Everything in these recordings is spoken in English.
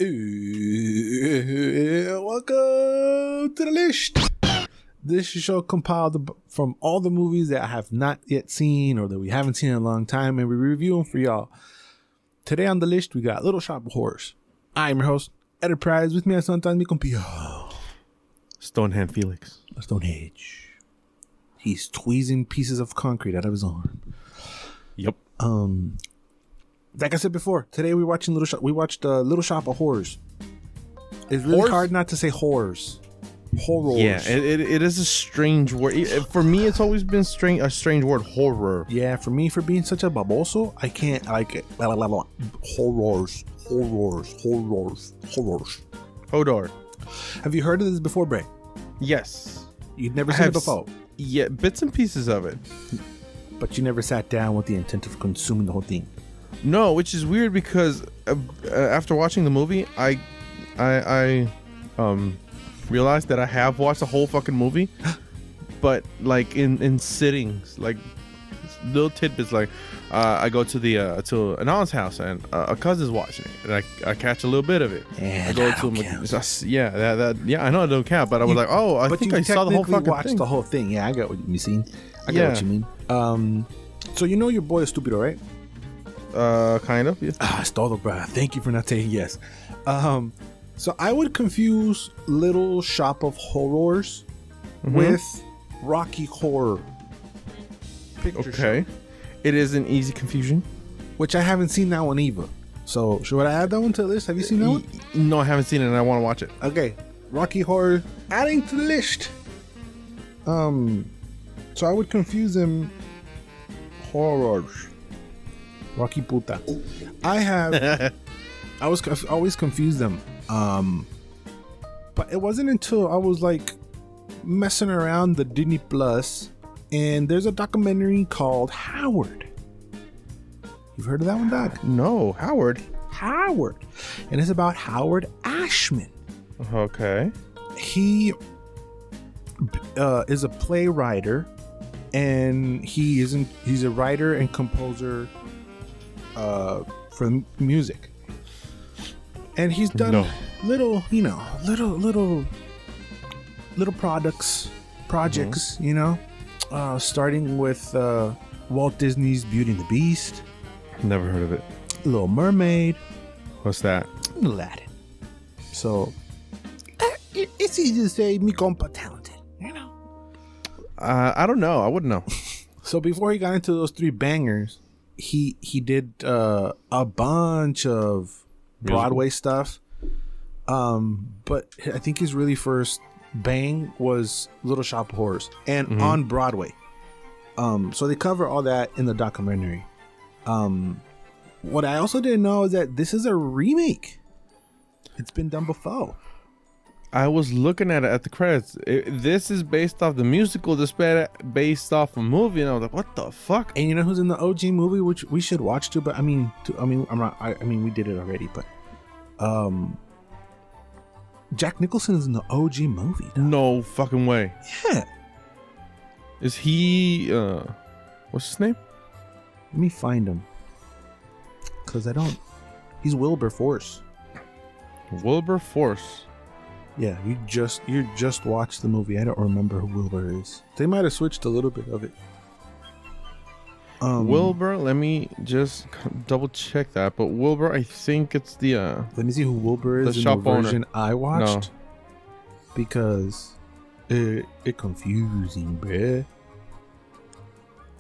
Welcome to the list. This is a show compiled from all the movies that I have not yet seen or that we haven't seen in a long time, and we review them for y'all. Today on the list, we got Little Shop of Horrors. I'm your host, Enterprise. With me, I sometimes me compio. Stonehenge Felix. Stonehenge. He's tweezing pieces of concrete out of his arm. Yep. Like I said before, today we're watching Little Shop. We watched Little Shop of Horrors. It's really hard not to say horrors. Horrors. Yeah, it is a strange word. For me, it's always been a strange word. Horror. Yeah, for me, for being such a baboso, I can't like it. Horrors. Hodor. Have you heard of this before, Bray? Yes. You've never seen it before? Yeah, bits and pieces of it. But you never sat down with the intent of consuming the whole thing. No, which is weird because after watching the movie, I realized that I have watched the whole fucking movie, but like in sittings, like little tidbits. Like I go to the to an aunt's house and a cousin's watching it, and I catch a little bit of it. Yeah, I go to yeah, I know it don't count, but I was like, oh, I think I saw the whole fucking watched thing. the whole thing. Yeah, I got what you mean. I got what you mean. So you know your boy is stupido, right? Kind of. Yeah. I stole the bra. Thank you for not saying yes. So I would confuse Little Shop of Horrors with Rocky Horror Picture Show. It is an easy confusion. Which I haven't seen that one either. So should I add that one to the list? Have you seen that one? No, I haven't seen it and I want to watch it. Okay. Rocky Horror adding to the list. So I would confuse them. Horrors. Rocky Puta. I always confused them. But it wasn't until I was like messing around the Disney Plus, and there's a documentary called Howard. You've heard of that one, Doc? No, Howard. And it's about Howard Ashman. Okay. He is a playwright, and he's a writer and composer for music. And he's done little projects, starting with Walt Disney's Beauty and the Beast. Never heard of it. Little Mermaid. What's that? Aladdin. So it's easy to say mi compa talented, I don't know. I wouldn't know. So before he got into those three bangers, he did a bunch of Broadway stuff. But I think his really first bang was Little Shop of Horrors, and on Broadway. So they cover all that in the documentary. What I also didn't know is that this is a remake. It's been done before. I was looking at it at the credits. This is based off the musical. This based off a movie, and I was like, "What the fuck?" And you know who's in the OG movie, which we should watch too. But we did it already. But Jack Nicholson is in the OG movie. Dog. No fucking way. Yeah. Is he? What's his name? Let me find him. Cause I don't. He's Wilbur Force. Wilbur Force. Yeah, you just watched the movie. I don't remember who Wilbur is. They might have switched a little bit of it. Wilbur, let me just double check that. But Wilbur, I think it's the. Let me see who Wilbur is the in shop the version owner. I watched. No. Because it confusing, bruh.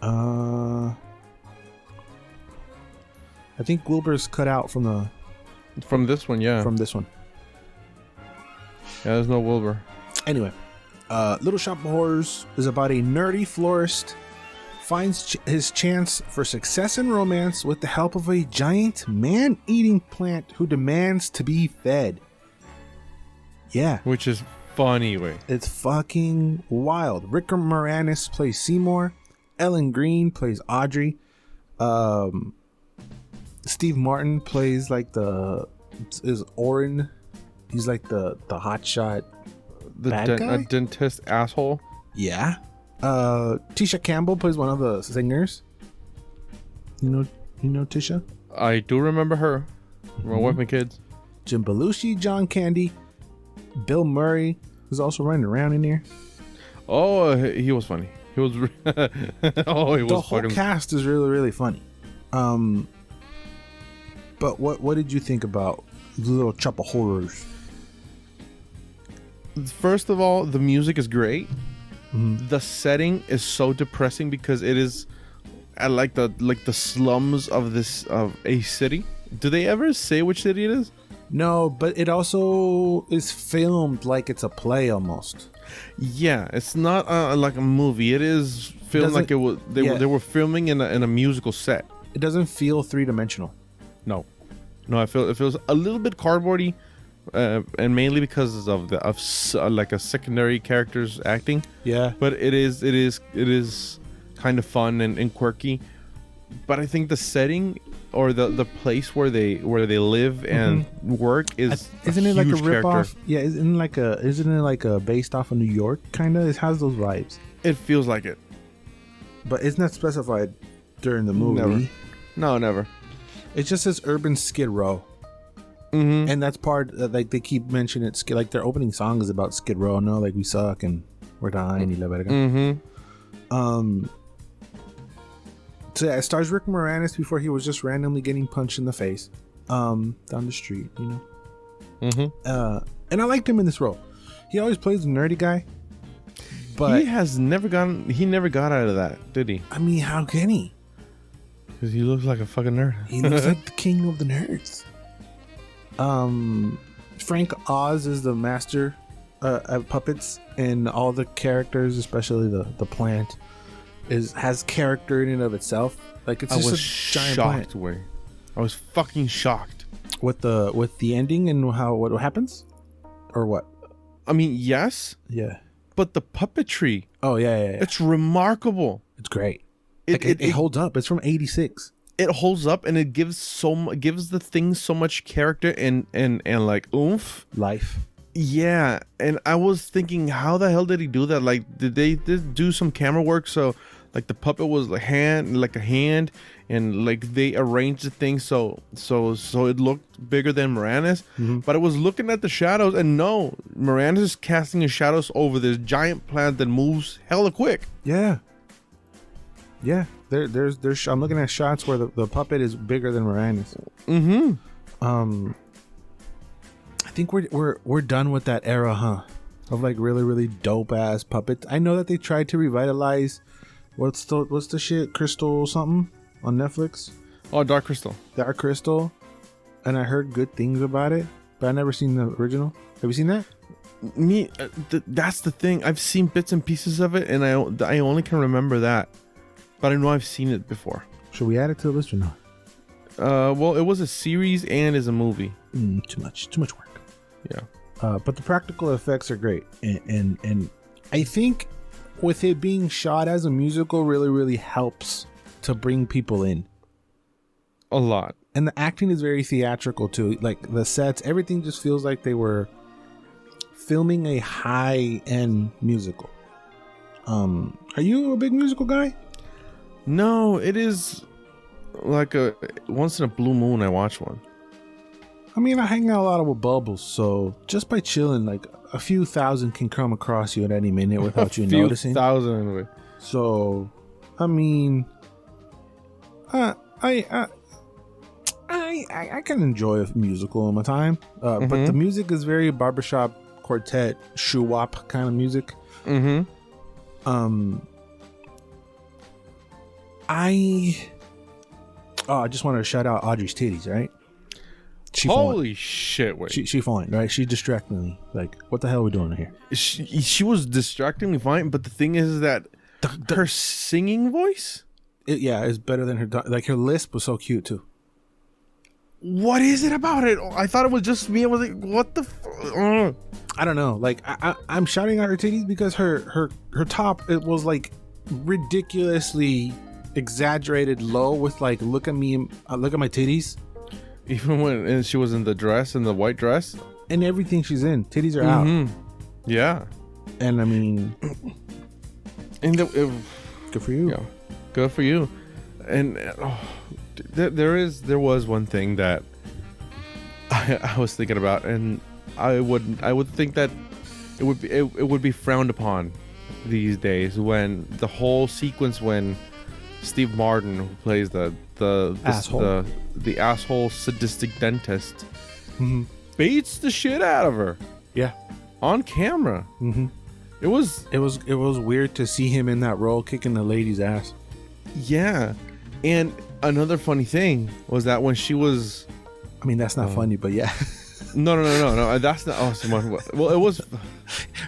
I think Wilbur's cut out from this one, yeah. From this one. Yeah, there's no Wilbur. Anyway, Little Shop of Horrors is about a nerdy florist finds his chance for success and romance with the help of a giant man-eating plant who demands to be fed. Yeah. Which is funny, way. It's fucking wild. Rick Moranis plays Seymour. Ellen Green plays Audrey. Steve Martin plays like is Oren. He's like the hotshot bad guy? A dentist asshole. Yeah. Tisha Campbell plays one of the singers. You know Tisha? I do remember her. My wife and kids. Jim Belushi, John Candy, Bill Murray, who's also running around in here. Oh, he was funny. He was. Oh, he was. The whole cast is really, really funny. But what did you think about the little chop of horrors? First of all, the music is great. Mm-hmm. The setting is so depressing because it is at like the slums of a city. Do they ever say which city it is? No, but it also is filmed like it's a play almost. Yeah, it's not like a movie. It is filmed like it was. They were filming in a musical set. It doesn't feel three-dimensional. No, it feels a little bit cardboardy, and mainly because of like a secondary character's acting. Yeah, but it is kind of fun and quirky. But I think the setting or the place where they live and work isn't it like a ripoff? Yeah, isn't it like a based off of New York kind of? It has those vibes. It feels like it, but it's not specified during the movie. Never. No, never. It just says urban Skid Row. And that's part like they keep mentioning it. Like their opening song is about Skid Row. No, like we suck and we're dying. So yeah, it stars Rick Moranis before he was just randomly getting punched in the face down the street, you know. And I liked him in this role. He always plays a nerdy guy, but he never got out of that, did he? I mean, how can he? Because he looks like a fucking nerd. He looks like the king of the nerds. Frank Oz is the master of puppets, and all the characters, especially the plant, has character in and of itself. Like it's just a giant plant. I was fucking shocked with the ending and what happens, or what? I mean, yes, yeah, but the puppetry. Oh yeah. It's remarkable. It's great. It holds up. It's from '86. It holds up, and it gives the thing so much character and like oomph, life. Yeah, and I was thinking, how the hell did he do that? Like, did they do some camera work? So, like, the puppet was like a hand, and like they arranged the thing so it looked bigger than Moranis. But I was looking at the shadows, and no, Moranis is casting his shadows over this giant plant that moves hella quick. Yeah. There's I'm looking at shots where the puppet is bigger than Moranis. I think we're done with that era, huh? Of like really, really dope ass puppets. I know that they tried to revitalize what's the shit, Crystal something on Netflix. Oh, Dark Crystal. Dark Crystal, and I heard good things about it, but I never seen the original. Have you seen that? That's the thing. I've seen bits and pieces of it, and I only can remember that. But I know I've seen it before. Should we add it to the list or not? Well, it was a series and is a movie. Too much work. Yeah. But the practical effects are great, and I think with it being shot as a musical, really, really helps to bring people in. A lot. And the acting is very theatrical too. Like the sets, everything just feels like they were filming a high-end musical. Are you a big musical guy? No, it is like a once in a blue moon I watch one. I mean, I hang out a lot with bubbles, so just by chilling, like a few thousand can come across you at any minute without you noticing. Thousand anyway. So, I mean, I can enjoy a musical in my time, but the music is very barbershop quartet shoo-wop kind of music. I just wanted to shout out Audrey's titties, right? Holy shit, wait. She fine, right? She distracted me. Like, what the hell are we doing here? She was distractingly fine, but the thing is that her singing voice? Is better than her... Like, her lisp was so cute, too. What is it about it? I thought it was just me. I was like, what the... I don't know. Like, I'm shouting out her titties because her top, it was, like, ridiculously exaggerated low with, like, look at me, look at my titties. Even when she was in the dress, in the white dress? And everything she's in. Titties are out. Yeah. And, I mean... good for you. Yeah. Good for you. And... there was one thing that I was thinking about, and I would think that it would be frowned upon these days when the whole sequence when Steve Martin, who plays the asshole, the asshole sadistic dentist, beats the shit out of her. Yeah, on camera. It was weird to see him in that role kicking the lady's ass. Yeah, and another funny thing was that when she was, I mean, that's not funny, but yeah. No. That's not. Oh, well, it was.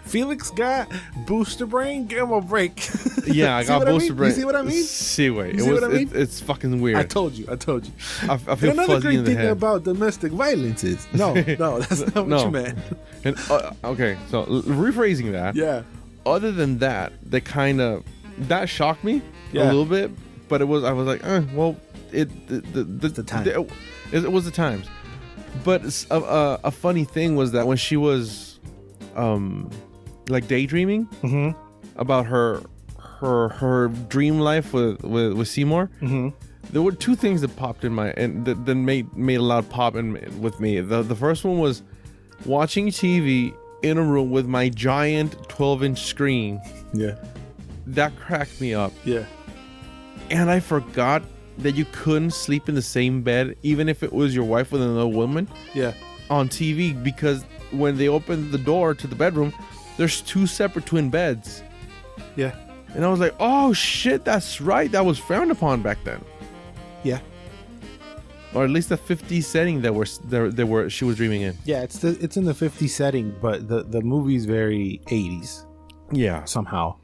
Felix got booster brain. Give him a break. Yeah, I got booster brain. You see what I mean? See what I mean? It's fucking weird. I told you. I feel another fuzzy great in the thing head. about domestic violence is no, that's not what you meant. And okay, so rephrasing that. Yeah. Other than that, that shocked me a little bit, but I was like, well, the time. It was the times. But a funny thing was that when she was like daydreaming about her dream life with Seymour, there were two things that popped in my and that made a loud pop with me. The first one was watching TV in a room with my giant 12-inch screen. Yeah, that cracked me up. Yeah, and I forgot that you couldn't sleep in the same bed even if it was your wife with another woman. Yeah, on TV, because when they opened the door to the bedroom, there's two separate twin beds. Yeah, and I was like, oh shit, that's right, that was frowned upon back then. Yeah, or at least the 50s setting that she was dreaming in. Yeah, it's in the 50s setting, but the movie's very 80s. Yeah, somehow.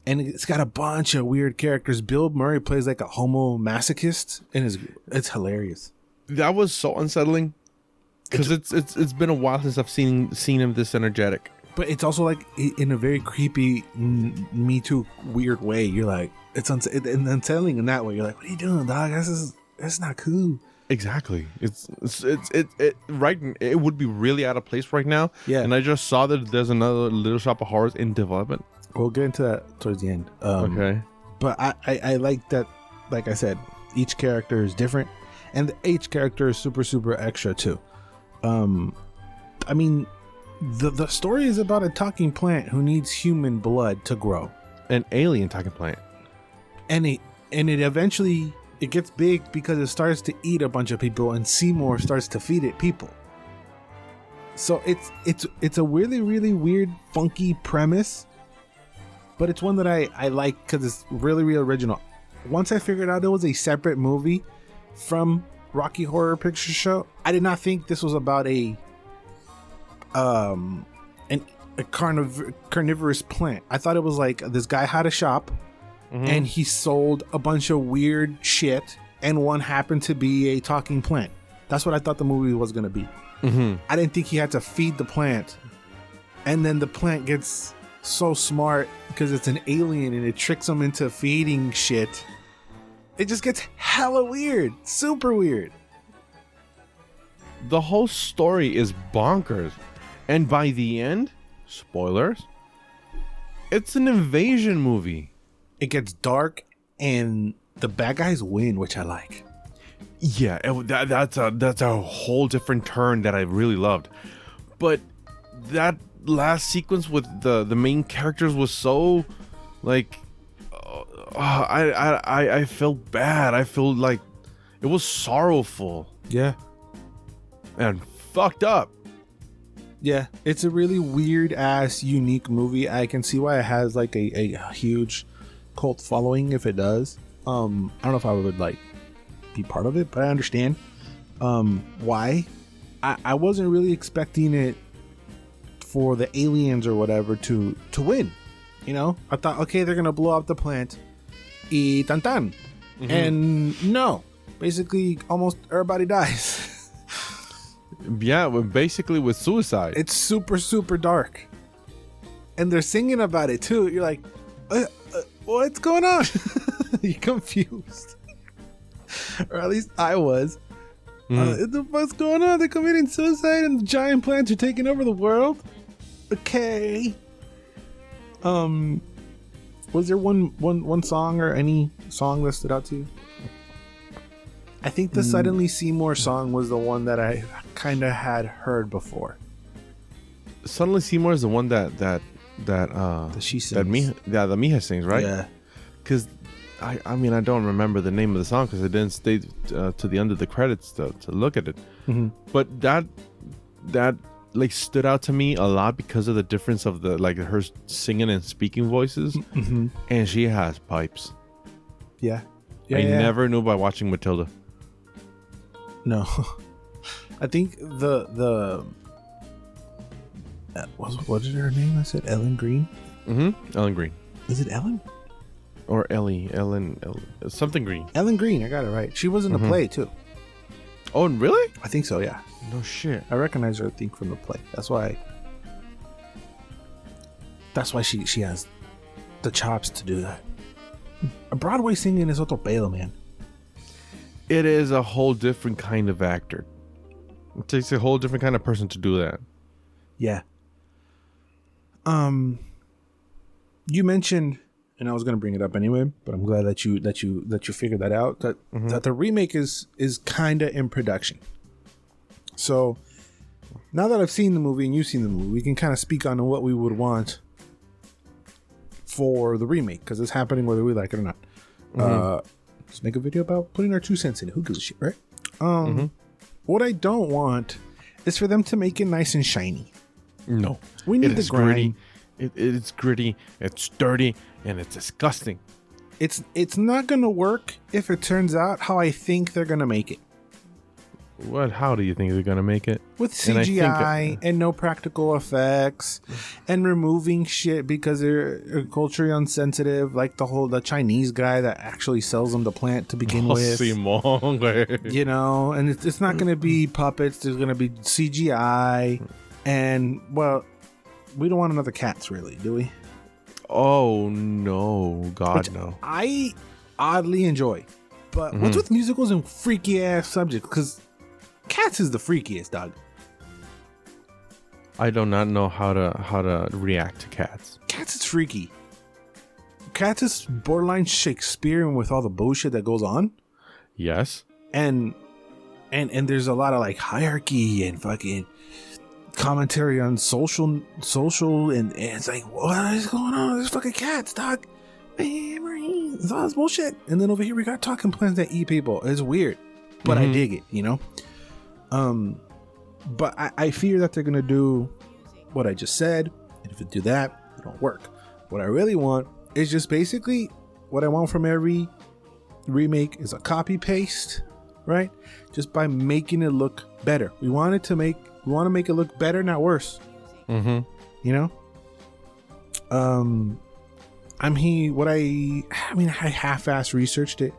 And it's got a bunch of weird characters. Bill Murray plays like a homo masochist, and it's hilarious. That was so unsettling because it's been a while since I've seen him this energetic. But it's also like in a very creepy Me Too weird way. You're like, it's unsettling in that way. You're like, what are you doing, dog? That's not cool. Exactly. It's right. It would be really out of place right now. Yeah. And I just saw that there's another Little Shop of Horrors in development. We'll get into that towards the end. Okay. But I like that, like I said, each character is different. And each character is super, super extra too. I mean, the story is about a talking plant who needs human blood to grow. An alien talking plant. And it eventually it gets big because it starts to eat a bunch of people, and Seymour starts to feed it people. So it's a really, really weird, funky premise. But it's one that I like because it's really, really original. Once I figured out it was a separate movie from Rocky Horror Picture Show, I did not think this was about a carnivorous plant. I thought it was like this guy had a shop and he sold a bunch of weird shit, and one happened to be a talking plant. That's what I thought the movie was going to be. I didn't think he had to feed the plant, and then the plant gets so smart because it's an alien and it tricks him into feeding shit. It just gets hella weird, super weird. The whole story is bonkers, and by the end, spoilers, it's an invasion movie. It gets dark and the bad guys win, which I like. Yeah, that's a whole different turn that I really loved. But that last sequence with the main characters was so like I felt bad. I feel like it was sorrowful. Yeah. And fucked up. Yeah, it's a really weird ass unique movie. I can see why it has like a huge cult following if it does. I don't know if I would like be part of it, but I understand why. I wasn't really expecting it for the aliens or whatever to win. You know, I thought, okay, they're gonna blow up the plant, y tan tan, and no, basically almost everybody dies. Yeah, basically with suicide. It's super, super dark, and they're singing about it too. You're like, what's going on? You're confused, or at least I was. What's going on? They're committing suicide, and the giant plants are taking over the world. Okay. Was there one song or any song that stood out to you? I think the Suddenly Seymour song was the one that I kind of had heard before. Suddenly Seymour is the one that she sings. The Mija sings, right? Yeah. Because I mean I don't remember the name of the song because I didn't stay to the end of the credits to look at it. Mm-hmm. But that like stood out to me a lot because of the difference of the like her singing and speaking voices, mm-hmm. and she has pipes. Yeah. I never knew by watching Matilda. No, I think the what is her name? I said Ellen Green. Mm-hmm. Ellen Green. Is it Ellen? Or Ellen, something Green. Ellen Green, I got it right. She was in the play too. Oh, really? I think so. Yeah. No shit. I recognize her. I think from the play. That's why she has the chops to do that. A Broadway singing is otro pedo, man. It is a whole different kind of actor. It takes a whole different kind of person to do that. Yeah. You mentioned, and I was gonna bring it up anyway, but I'm glad that you figured that out. That the remake is kind of in production. So now that I've seen the movie and you've seen the movie, we can kind of speak on what we would want for the remake because it's happening whether we like it or not. Let's make a video about putting our 2 cents in it. Who gives a shit, right? What I don't want is for them to make it nice and shiny. No, we need the grind. Gritty. It's gritty. It's dirty, and it's disgusting. It's not gonna work if it turns out how I think they're gonna make it. What? How do you think they're gonna make it? With CGI and no practical effects and removing shit because they're culturally insensitive, like the Chinese guy that actually sells them the plant to begin with. You know, and it's not gonna be puppets. There's gonna be CGI, and well, we don't want another Cats, really, do we? Oh no, God, which no. I oddly enjoy, but what's with musicals and freaky ass subjects? Because Cats is the freakiest, dog. I do not know how to react to Cats. Cats is freaky. Cats is borderline Shakespearean with all the bullshit that goes on. Yes. And there's a lot of like hierarchy and fucking commentary on social and it's like, what is going on? There's fucking cats, dog. It's all this bullshit. And then over here we got talking plants that eat people. It's weird, but I dig it, you know. But I fear that they're gonna do what I just said, and if they do that, it won't work. What I really want is just basically what I want from every remake is a copy paste, right? Just by making it look better. We want to make it look better, not worse. You know. I half-ass researched it,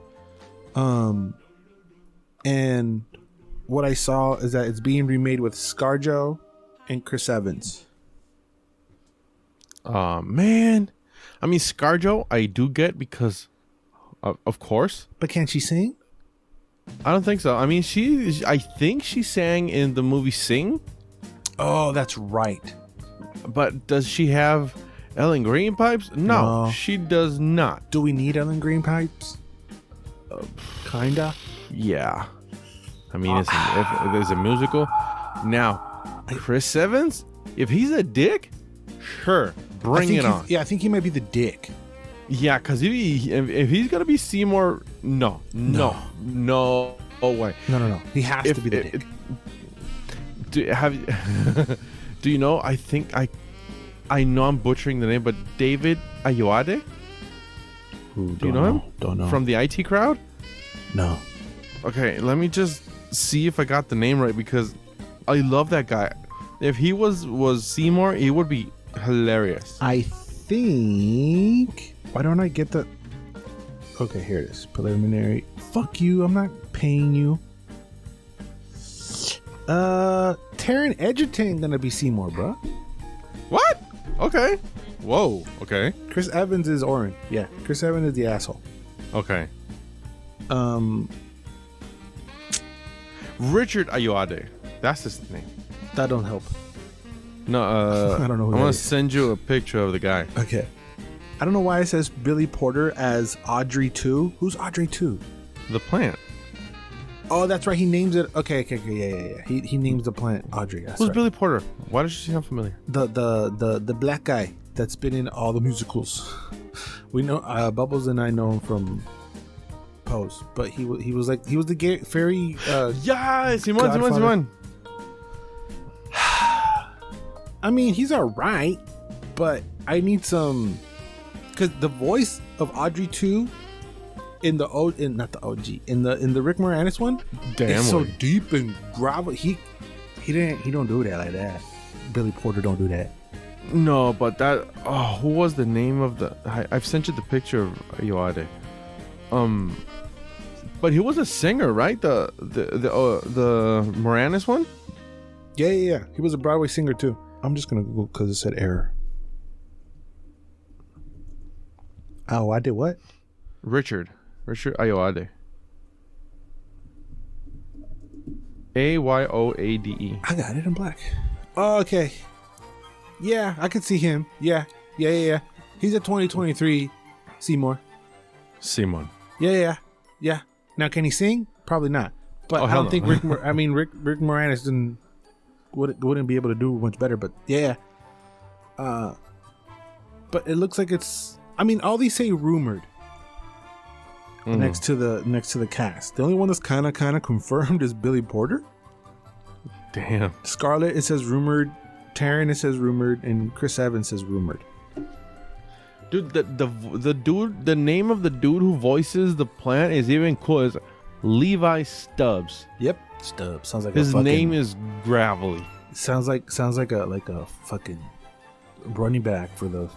and what I saw is that it's being remade with ScarJo and Chris Evans. Man, I mean ScarJo I do get because, of course. But can she sing? I don't think so. I mean, I think she sang in the movie Sing. Oh, that's right. But does she have Ellen Green pipes? No, she does not. Do we need Ellen Green pipes? Kinda. Yeah. I mean, if there's a musical. Now, Chris Evans, if he's a dick, sure, bring it on. Yeah, I think he might be the dick. Yeah, because if he's going to be Seymour, no way. No. He has to be the dick. Do you know, I think I know I'm butchering the name, but David Ayoade? Do you know him? Don't know. From the IT crowd? No. Okay, let me just see if I got the name right because I love that guy. If he was Seymour, he would be hilarious. I think... Why don't I get the... Okay, here it is. Preliminary. Fuck you, I'm not paying you. Taron Egerton gonna be Seymour, bro. What? Okay. Whoa. Okay. Chris Evans is Oren. Yeah, Chris Evans is the asshole. Okay. Richard Ayoade. That's his name. That don't help. No, I don't know who I'm that gonna is. send you a picture of the guy. Okay. I don't know why it says Billy Porter as Audrey 2. Who's Audrey 2? The plant. Oh, that's right. He names it. Okay. Yeah. He names the planet Audrey. That's Who's right. Billy Porter? Why does she sound familiar? The black guy that's been in all the musicals. We know Bubbles and I know him from Pose, but he was the fairy. Yes, Simon. I mean, he's alright, but I need some, because the voice of Audrey 2 in the Rick Moranis one, it's so deep and gravel. He don't do that like that. Billy Porter don't do that. No, but that. Oh, who was the name of the? I've sent you the picture of Ayoade. But he was a singer, right? The Moranis one. Yeah. He was a Broadway singer too. I'm just gonna Google because it said error. Oh, I did what? Richard Ayoade. Ayoade. I got it in black. Oh, okay. Yeah, I could see him. Yeah. He's a 2023 Seymour. Simon. Yeah. Now, can he sing? Probably not. But I don't think Rick Moranis wouldn't be able to do much better. But yeah. But it looks like it's. I mean, all these say rumored. Next to the cast. The only one that's kind of confirmed is Billy Porter. Damn. Scarlett, it says rumored. Taryn, it says rumored, and Chris Evans says rumored. Dude, the dude, the name of the dude who voices the plant is even cool. It's Levi Stubbs. Yep, Stubbs sounds like his name is gravelly. Sounds like a fucking running back for the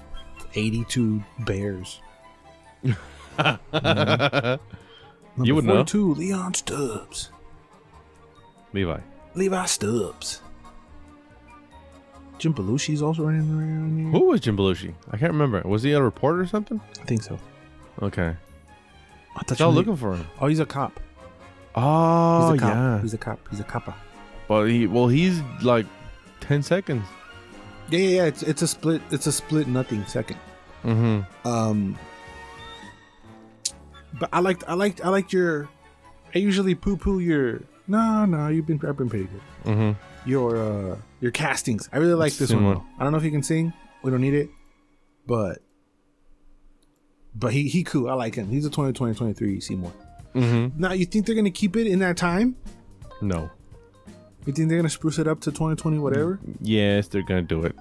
82 Bears. You would know. 42, Leon Stubbs. Levi Stubbs. Jim Belushi's also running around here. Who was Jim Belushi? I can't remember. Was he a reporter or something? I think so. Okay. I thought y'all looking for him. Oh, he's a cop. Oh, he's a cop. yeah. He's a cop. He's a copper. But he's like 10 seconds. Yeah. It's a split. It's a split nothing second. Mm-hmm. But I liked your. I usually poo your. No. I've been pretty good. Mm-hmm. Your castings. I really like this one. Though. I don't know if he can sing. We don't need it. But he cool. I like him. He's a 2023 Seymour. Mm-hmm. Now, you think they're gonna keep it in that time? No. You think they're gonna spruce it up to 2020 whatever? Yes, they're gonna do it.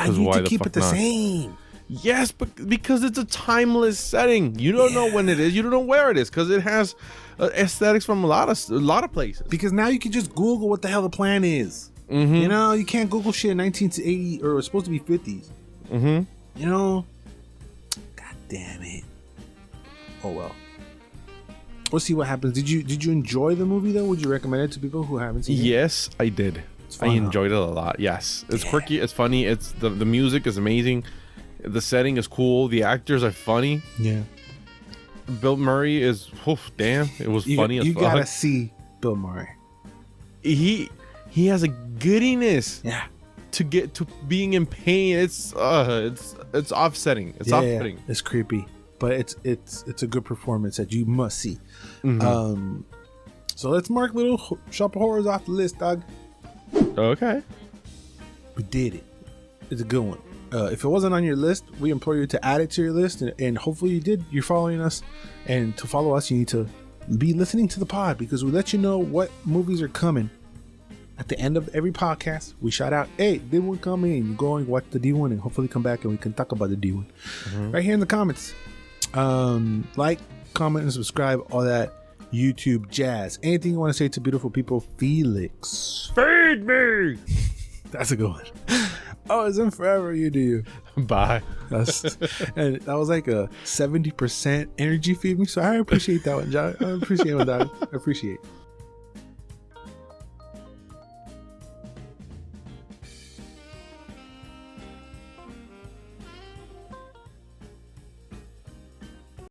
You need to keep it the same. Yes, but because it's a timeless setting. You don't know when it is. You don't know where it is because it has aesthetics from a lot of places. Because now you can just Google what the hell the plan is. Mm-hmm. You know, you can't Google shit in 1980 or it's supposed to be 50s. Mm-hmm. You know, god damn it. Oh well. We'll see what happens. Did you enjoy the movie though? Would you recommend it to people who haven't seen it? Yes, I did. I enjoyed it a lot. Yes, it's quirky. It's funny. It's the music is amazing. The setting is cool. The actors are funny. Yeah. Bill Murray is. Damn, it was funny as fuck. You gotta see Bill Murray. He has a goodiness. Yeah. To get to being in pain, it's offsetting. It's off-putting. Yeah. It's creepy, but it's a good performance that you must see. Mm-hmm. So let's mark little Shop of Horrors off the list, dog. Okay. We did it. It's a good one. If it wasn't on your list, we implore you to add it to your list, and hopefully you did. You're following us, and to follow us, you need to be listening to the pod because we let you know what movies are coming. At the end of every podcast, we shout out, "Hey, D1 coming!" And you go and watch the D1, and hopefully come back and we can talk about the D1 right here in the comments. Like, comment, and subscribe. All that YouTube jazz. Anything you want to say to beautiful people, Felix? Feed me. That's a good one. Oh, it's in forever. You do you. Bye. And that was like a 70% energy feed me. So I appreciate that one, John. I appreciate it, dog. I appreciate it.